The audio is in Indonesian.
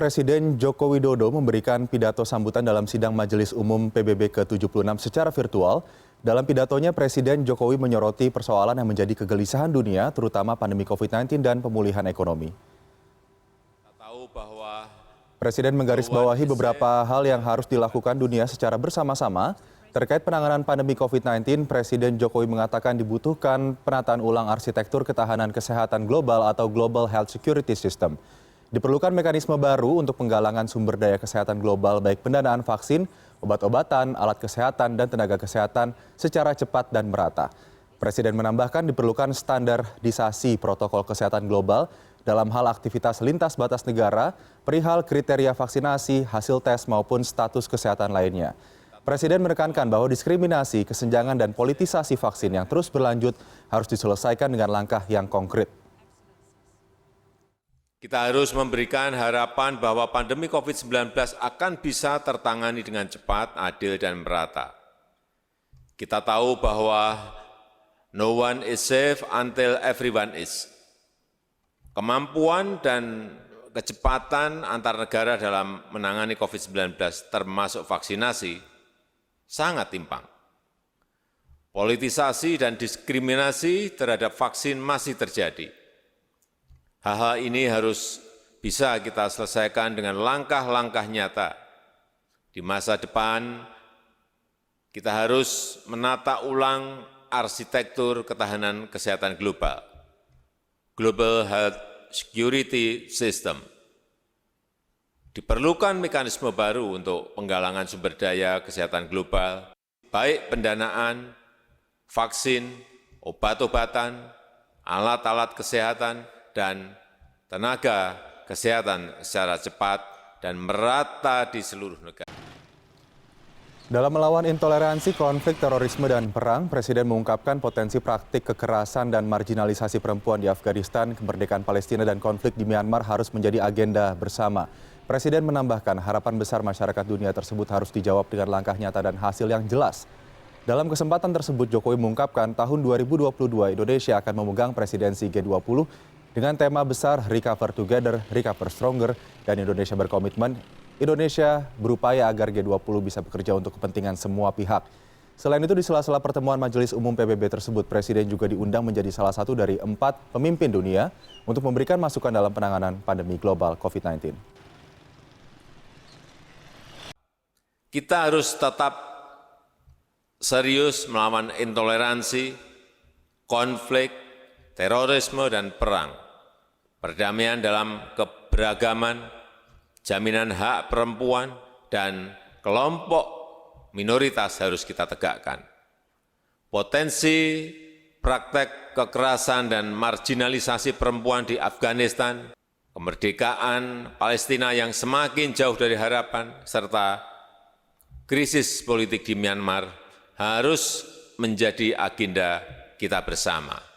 Presiden Joko Widodo memberikan pidato sambutan dalam sidang Majelis Umum PBB ke-76 secara virtual. Dalam pidatonya, Presiden Jokowi menyoroti persoalan yang menjadi kegelisahan dunia, terutama pandemi COVID-19 dan pemulihan ekonomi. Presiden menggarisbawahi beberapa hal yang harus dilakukan dunia secara bersama-sama. Terkait penanganan pandemi COVID-19, Presiden Jokowi mengatakan dibutuhkan penataan ulang arsitektur ketahanan kesehatan global atau Global Health Security System. Diperlukan mekanisme baru untuk penggalangan sumber daya kesehatan global baik pendanaan vaksin, obat-obatan, alat kesehatan, dan tenaga kesehatan secara cepat dan merata. Presiden menambahkan diperlukan standarisasi protokol kesehatan global dalam hal aktivitas lintas batas negara, perihal kriteria vaksinasi, hasil tes maupun status kesehatan lainnya. Presiden menekankan bahwa diskriminasi, kesenjangan, dan politisasi vaksin yang terus berlanjut harus diselesaikan dengan langkah yang konkret. Kita harus memberikan harapan bahwa pandemi COVID-19 akan bisa tertangani dengan cepat, adil, dan merata. Kita tahu bahwa no one is safe until everyone is. Kemampuan dan kecepatan antar negara dalam menangani COVID-19 termasuk vaksinasi sangat timpang. Politisasi dan diskriminasi terhadap vaksin masih terjadi. Hal-hal ini harus bisa kita selesaikan dengan langkah-langkah nyata. Di masa depan, kita harus menata ulang arsitektur ketahanan kesehatan global, Global Health Security System. Diperlukan mekanisme baru untuk penggalangan sumber daya kesehatan global, baik pendanaan, vaksin, obat-obatan, alat-alat kesehatan, dan tenaga kesehatan secara cepat dan merata di seluruh negara. Dalam melawan intoleransi, konflik, terorisme, dan perang, Presiden mengungkapkan potensi praktik kekerasan dan marginalisasi perempuan di Afghanistan, kemerdekaan Palestina, dan konflik di Myanmar harus menjadi agenda bersama. Presiden menambahkan harapan besar masyarakat dunia tersebut harus dijawab dengan langkah nyata dan hasil yang jelas. Dalam kesempatan tersebut, Jokowi mengungkapkan tahun 2022 Indonesia akan memegang presidensi G20 dengan tema besar Recover Together, Recover Stronger, dan Indonesia berkomitmen. Indonesia berupaya agar G20 bisa bekerja untuk kepentingan semua pihak. Selain itu, di sela-sela pertemuan Majelis Umum PBB tersebut, Presiden juga diundang menjadi salah satu dari 4 pemimpin dunia untuk memberikan masukan dalam penanganan pandemi global COVID-19. Kita harus tetap serius melawan intoleransi, konflik, terorisme, dan perang. Perdamaian dalam keberagaman, jaminan hak perempuan, dan kelompok minoritas harus kita tegakkan. Potensi praktek kekerasan dan marginalisasi perempuan di Afghanistan, kemerdekaan Palestina yang semakin jauh dari harapan, serta krisis politik di Myanmar harus menjadi agenda kita bersama.